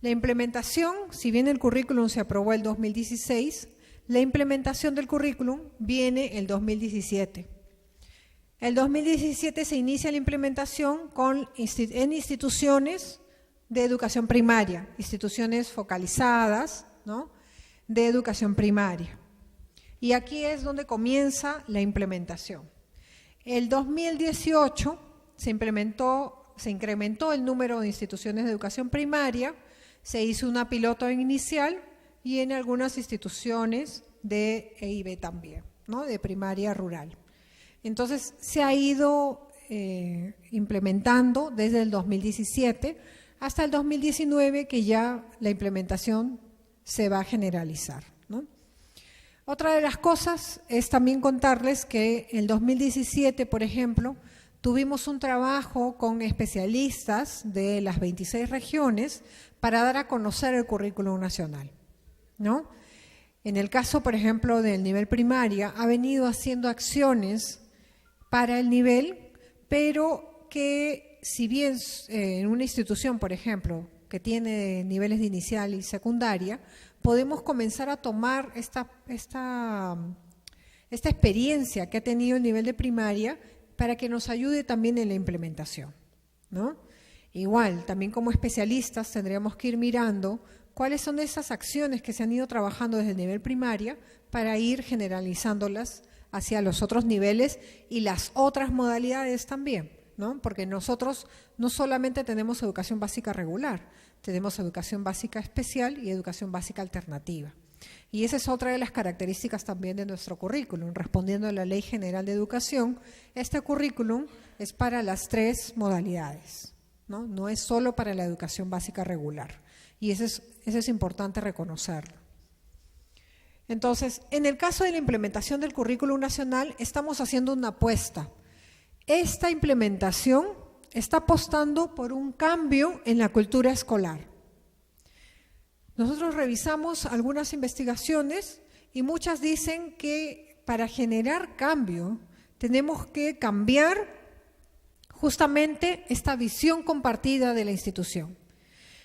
La implementación, si bien el currículum se aprobó el 2016, la implementación del currículum viene el 2017. El 2017 se inicia la implementación en instituciones de educación primaria, instituciones focalizadas, ¿no?, de educación primaria. Y aquí es donde comienza la implementación. El 2018 se incrementó el número de instituciones de educación primaria, se hizo una piloto inicial y en algunas instituciones de EIB también, ¿no?, de primaria rural. Entonces se ha ido implementando desde el 2017 hasta el 2019, que ya la implementación se va a generalizar, ¿no? Otra de las cosas es también contarles que en el 2017, por ejemplo, tuvimos un trabajo con especialistas de las 26 regiones para dar a conocer el currículum nacional, ¿no? En el caso, por ejemplo, del nivel primaria, ha venido haciendo acciones para el nivel, pero que si bien en una institución, por ejemplo, que tiene niveles de inicial y secundaria, podemos comenzar a tomar esta experiencia que ha tenido el nivel de primaria para que nos ayude también en la implementación, ¿no? Igual, también como especialistas tendríamos que ir mirando cuáles son esas acciones que se han ido trabajando desde el nivel primaria para ir generalizándolas hacia los otros niveles y las otras modalidades también, ¿no? Porque nosotros no solamente tenemos educación básica regular, tenemos educación básica especial y educación básica alternativa. Y esa es otra de las características también de nuestro currículum. Respondiendo a la Ley General de Educación, este currículum es para las 3 modalidades, ¿no? No es solo para la educación básica regular. Y eso es importante reconocerlo. Entonces, en el caso de la implementación del currículum nacional, estamos haciendo una apuesta. Esta implementación está apostando por un cambio en la cultura escolar. Nosotros revisamos algunas investigaciones y muchas dicen que para generar cambio tenemos que cambiar justamente esta visión compartida de la institución.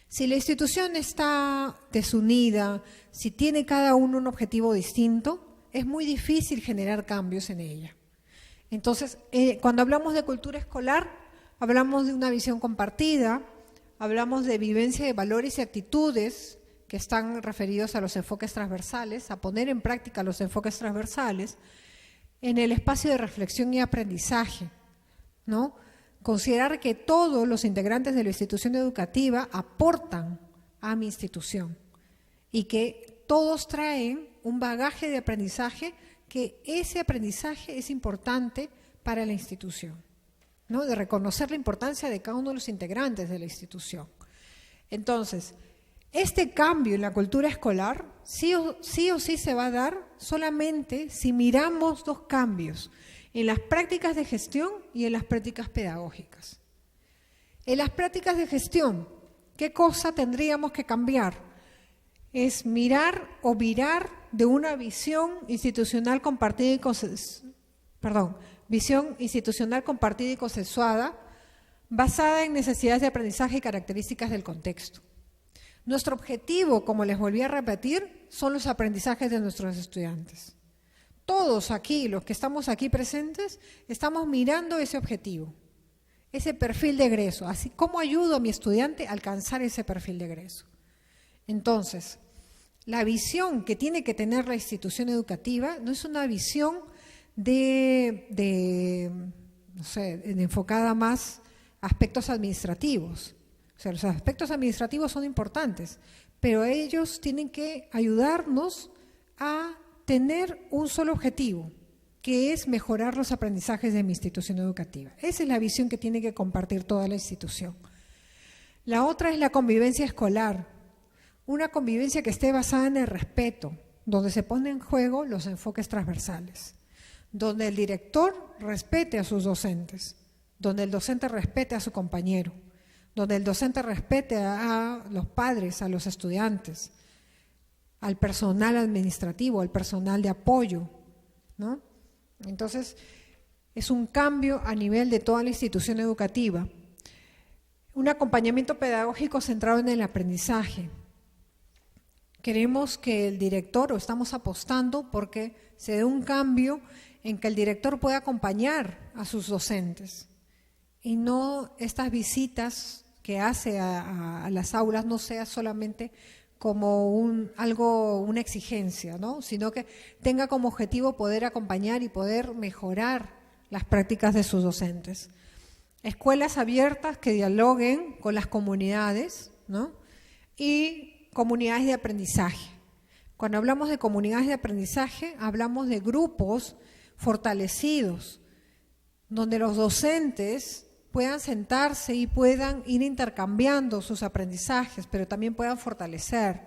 Si la institución está desunida, si tiene cada uno un objetivo distinto, es muy difícil generar cambios en ella. Entonces, cuando hablamos de cultura escolar, hablamos de una visión compartida, hablamos de vivencia de valores y actitudes que están referidos a los enfoques transversales, a poner en práctica los enfoques transversales, en el espacio de reflexión y aprendizaje, ¿no? Considerar que todos los integrantes de la institución educativa aportan a mi institución y que todos traen un bagaje de aprendizaje, que ese aprendizaje es importante para la institución, ¿no? De reconocer la importancia de cada uno de los integrantes de la institución. Entonces, este cambio en la cultura escolar sí o sí se va a dar solamente si miramos 2 cambios, en las prácticas de gestión y en las prácticas pedagógicas. En las prácticas de gestión, ¿qué cosa tendríamos que cambiar? Es mirar o virar de una visión institucional compartida y consensuada, basada en necesidades de aprendizaje y características del contexto. Nuestro objetivo, como les volví a repetir, son los aprendizajes de nuestros estudiantes. Todos aquí, los que estamos aquí presentes, estamos mirando ese objetivo, ese perfil de egreso. Así, ¿cómo ayudo a mi estudiante a alcanzar ese perfil de egreso? Entonces, la visión que tiene que tener la institución educativa no es una visión enfocada más a aspectos administrativos. O sea, los aspectos administrativos son importantes, pero ellos tienen que ayudarnos a tener un solo objetivo, que es mejorar los aprendizajes de mi institución educativa. Esa es la visión que tiene que compartir toda la institución. La otra es la convivencia escolar, una convivencia que esté basada en el respeto, donde se ponen en juego los enfoques transversales, donde el director respete a sus docentes, donde el docente respete a su compañero, donde el docente respete a los padres, a los estudiantes, al personal administrativo, al personal de apoyo, ¿no? Entonces, es un cambio a nivel de toda la institución educativa. Un acompañamiento pedagógico centrado en el aprendizaje. Queremos que el director, o estamos apostando porque se dé un cambio en que el director pueda acompañar a sus docentes y no estas visitas que hace a las aulas no sea solamente como una exigencia, ¿no? Sino que tenga como objetivo poder acompañar y poder mejorar las prácticas de sus docentes. Escuelas abiertas que dialoguen con las comunidades, ¿no? Y comunidades de aprendizaje. Cuando hablamos de comunidades de aprendizaje, hablamos de grupos fortalecidos, donde los docentes puedan sentarse y puedan ir intercambiando sus aprendizajes, pero también puedan fortalecer,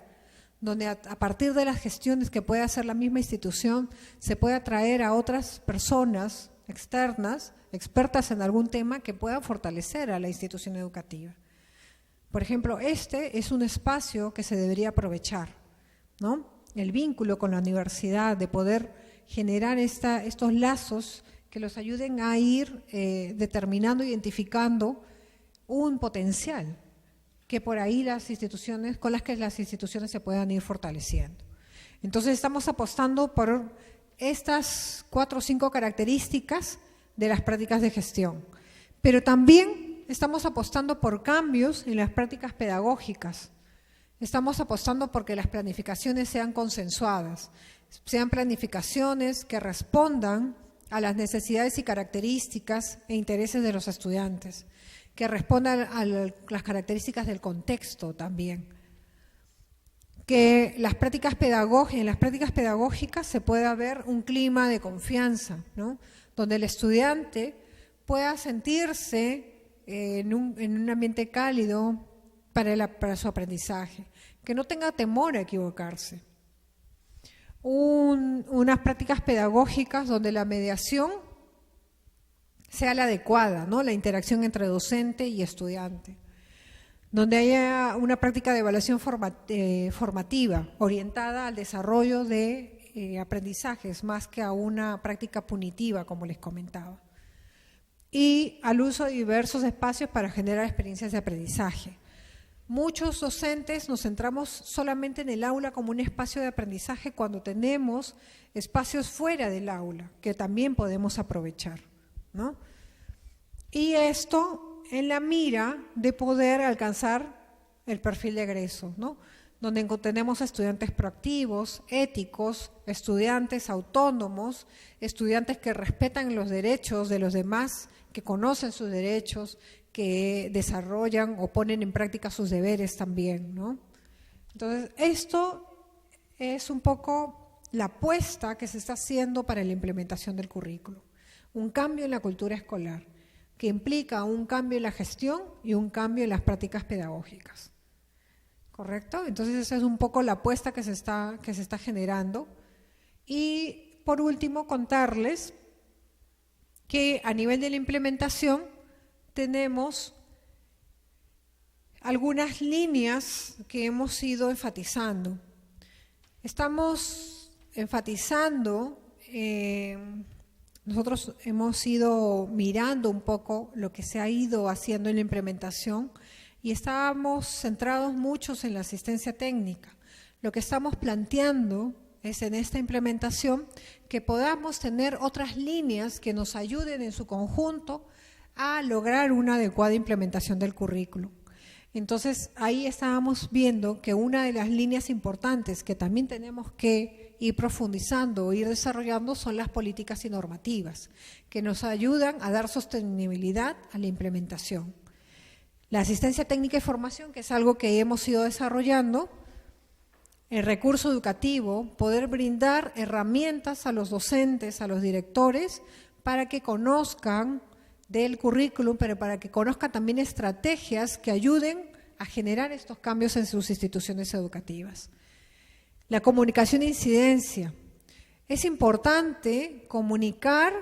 donde a partir de las gestiones que puede hacer la misma institución, se puede atraer a otras personas externas, expertas en algún tema, que puedan fortalecer a la institución educativa. Por ejemplo, este es un espacio que se debería aprovechar, ¿no? el vínculo con la universidad, de poder generar estos lazos que los ayuden a ir determinando, identificando un potencial que por ahí con las que las instituciones se puedan ir fortaleciendo. Entonces estamos apostando por estas 4 o 5 características de las prácticas de gestión, pero también estamos apostando por cambios en las prácticas pedagógicas. Estamos apostando por que las planificaciones sean consensuadas, sean planificaciones que respondan a las necesidades y características e intereses de los estudiantes, que respondan a las características del contexto también. Que en las prácticas pedagógicas se pueda ver un clima de confianza, ¿no? Donde el estudiante pueda sentirse en un ambiente cálido para su aprendizaje, que no tenga temor a equivocarse. Unas prácticas pedagógicas donde la mediación sea la adecuada, ¿no? La interacción entre docente y estudiante. Donde haya una práctica de evaluación formativa orientada al desarrollo de aprendizajes más que a una práctica punitiva, como les comentaba. Y al uso de diversos espacios para generar experiencias de aprendizaje. Muchos docentes nos centramos solamente en el aula como un espacio de aprendizaje cuando tenemos espacios fuera del aula que también podemos aprovechar, ¿no? Y esto en la mira de poder alcanzar el perfil de egreso, ¿no? Donde tenemos estudiantes proactivos, éticos, estudiantes autónomos, estudiantes que respetan los derechos de los demás, que conocen sus derechos, que desarrollan o ponen en práctica sus deberes también, ¿no? Entonces, esto es un poco la apuesta que se está haciendo para la implementación del currículo. Un cambio en la cultura escolar, que implica un cambio en la gestión y un cambio en las prácticas pedagógicas. ¿Correcto? Entonces, esa es un poco la apuesta que se está generando. Y, por último, contarles que a nivel de la implementación tenemos algunas líneas que hemos ido enfatizando. Estamos enfatizando, nosotros hemos ido mirando un poco lo que se ha ido haciendo en la implementación y estábamos centrados muchos en la asistencia técnica. Lo que estamos planteando es en esta implementación que podamos tener otras líneas que nos ayuden en su conjunto a lograr una adecuada implementación del currículo. Entonces, ahí estábamos viendo que una de las líneas importantes que también tenemos que ir profundizando o ir desarrollando son las políticas y normativas, que nos ayudan a dar sostenibilidad a la implementación. La asistencia técnica y formación, que es algo que hemos ido desarrollando, el recurso educativo, poder brindar herramientas a los docentes, a los directores, para que conozcan del currículum, pero para que conozcan también estrategias que ayuden a generar estos cambios en sus instituciones educativas. La comunicación e incidencia. Es importante comunicar,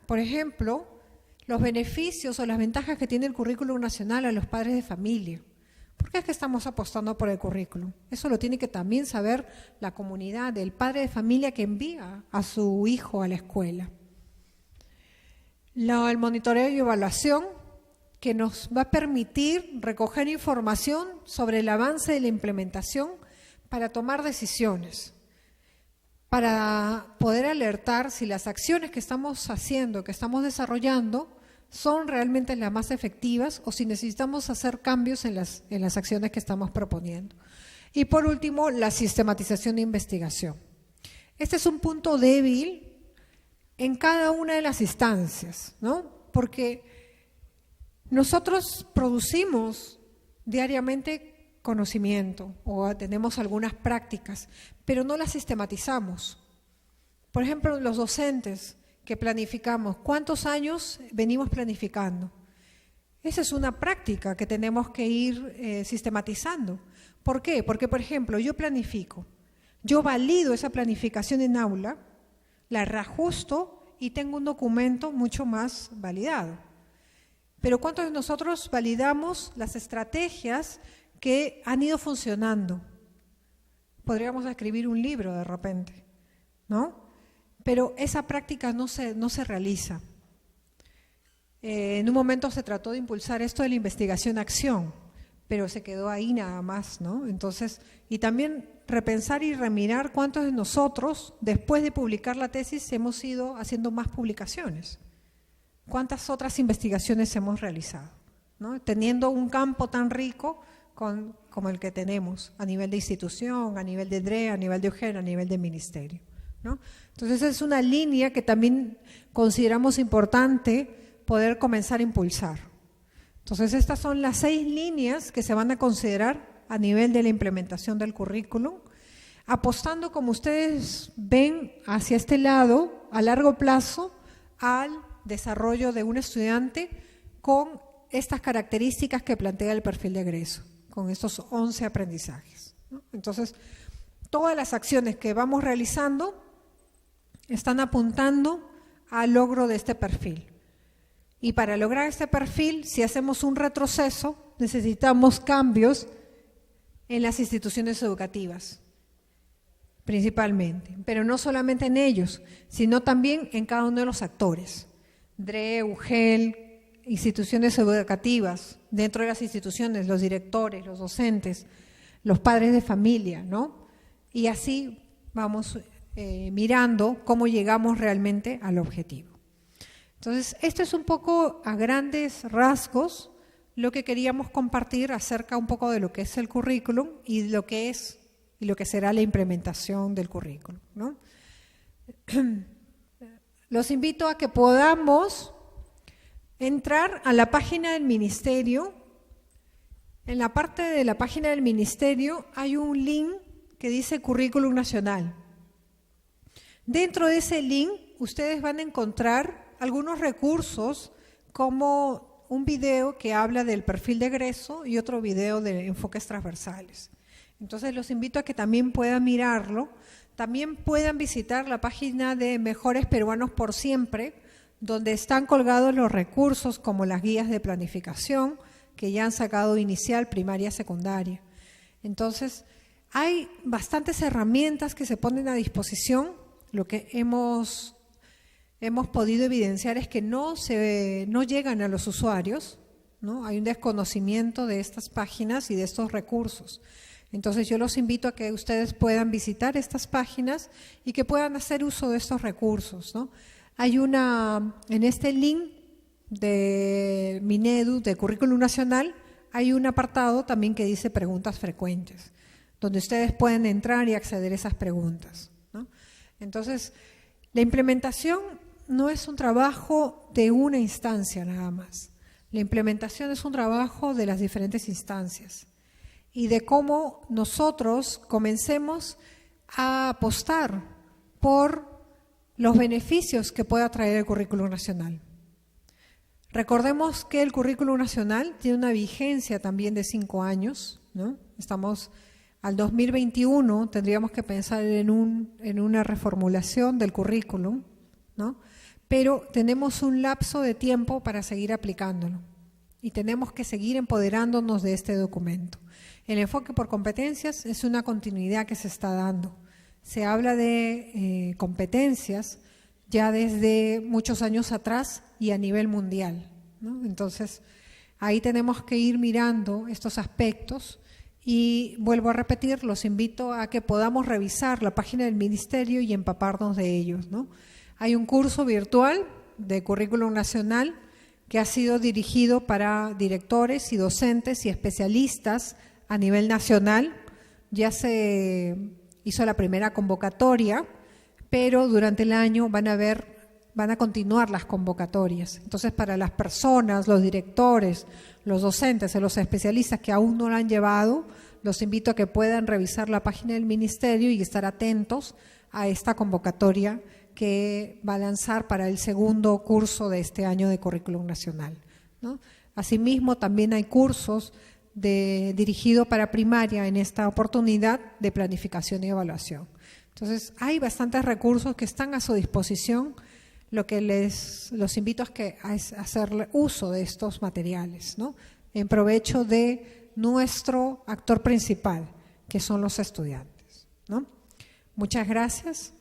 por ejemplo, los beneficios o las ventajas que tiene el currículum nacional a los padres de familia. ¿Por qué es que estamos apostando por el currículum? Eso lo tiene que también saber la comunidad, el padre de familia que envía a su hijo a la escuela. El monitoreo y evaluación, que nos va a permitir recoger información sobre el avance de la implementación para tomar decisiones, para poder alertar si las acciones que estamos haciendo, que estamos desarrollando, son realmente las más efectivas o si necesitamos hacer cambios en las acciones que estamos proponiendo. Y por último, la sistematización de investigación. Este es un punto débil en cada una de las instancias, ¿no? Porque nosotros producimos diariamente conocimiento o tenemos algunas prácticas, pero no las sistematizamos. Por ejemplo, los docentes que planificamos, ¿cuántos años venimos planificando? Esa es una práctica que tenemos que ir sistematizando. ¿Por qué? Porque, por ejemplo, yo planifico, yo valido esa planificación en aula, la reajusto y tengo un documento mucho más validado. Pero ¿cuántos de nosotros validamos las estrategias que han ido funcionando? podríamos escribir un libro de repente, ¿no? Pero esa práctica no se realiza. En un momento se trató de impulsar esto de la investigación-acción, pero se quedó ahí nada más, ¿no? Entonces, y también repensar y remirar cuántos de nosotros, después de publicar la tesis, hemos ido haciendo más publicaciones. ¿Cuántas otras investigaciones hemos realizado, ¿no? Teniendo un campo tan rico como el que tenemos a nivel de institución, a nivel de DRE, a nivel de UGEL, a nivel de ministerio, ¿no? Entonces es una línea que también consideramos importante poder comenzar a impulsar. Entonces estas son las 6 líneas que se van a considerar a nivel de la implementación del currículum, apostando, como ustedes ven, hacia este lado, a largo plazo, al desarrollo de un estudiante con estas características que plantea el perfil de egreso, con estos 11 aprendizajes, ¿no? Entonces, todas las acciones que vamos realizando están apuntando al logro de este perfil. Y para lograr este perfil, si hacemos un retroceso, necesitamos cambios en las instituciones educativas, principalmente, pero no solamente en ellos, sino también en cada uno de los actores, DRE, UGEL, instituciones educativas, dentro de las instituciones, los directores, los docentes, los padres de familia, ¿no? Y así vamos mirando cómo llegamos realmente al objetivo. Entonces, esto es un poco a grandes rasgos lo que queríamos compartir acerca un poco de lo que es el currículum y lo que es y lo que será la implementación del currículum, ¿no? Los invito a que podamos entrar a la página del Ministerio. En la parte de la página del Ministerio hay un link que dice Currículum Nacional. Dentro de ese link ustedes van a encontrar algunos recursos como un video que habla del perfil de egreso y otro video de enfoques transversales. Entonces los invito a que también puedan mirarlo. También puedan visitar la página de Mejores Peruanos por Siempre, donde están colgados los recursos como las guías de planificación que ya han sacado inicial, primaria, secundaria. Entonces, hay bastantes herramientas que se ponen a disposición. Lo que hemos podido evidenciar es que no llegan a los usuarios, ¿no? Hay un desconocimiento de estas páginas y de estos recursos. Entonces yo los invito a que ustedes puedan visitar estas páginas y que puedan hacer uso de estos recursos, ¿no? Hay en este link de Minedu, de Currículum Nacional, hay un apartado también que dice preguntas frecuentes, donde ustedes pueden entrar y acceder a esas preguntas, ¿no? Entonces, la implementación no es un trabajo de una instancia nada más. La implementación es un trabajo de las diferentes instancias y de cómo nosotros comencemos a apostar por los beneficios que pueda traer el currículum nacional. Recordemos que el currículum nacional tiene una vigencia también de 5 años, ¿no? Estamos al 2021, tendríamos que pensar en una reformulación del currículum, ¿no? Pero tenemos un lapso de tiempo para seguir aplicándolo y tenemos que seguir empoderándonos de este documento. El enfoque por competencias es una continuidad que se está dando. Se habla de competencias ya desde muchos años atrás y a nivel mundial, ¿no? Entonces, ahí tenemos que ir mirando estos aspectos y vuelvo a repetir, los invito a que podamos revisar la página del Ministerio y empaparnos de ellos, ¿no? Hay un curso virtual de Currículum Nacional que ha sido dirigido para directores y docentes y especialistas a nivel nacional. Ya se hizo la primera convocatoria, pero durante el año van a continuar las convocatorias. Entonces, para las personas, los directores, los docentes y los especialistas que aún no la han llevado, los invito a que puedan revisar la página del Ministerio y estar atentos a esta convocatoria que va a lanzar para el segundo curso de este año de Currículum Nacional, ¿no? Asimismo, también hay cursos dirigidos para primaria en esta oportunidad de planificación y evaluación. Entonces, hay bastantes recursos que están a su disposición. Lo que los invito es a hacer uso de estos materiales, ¿no? En provecho de nuestro actor principal, que son los estudiantes. ¿no? Muchas gracias.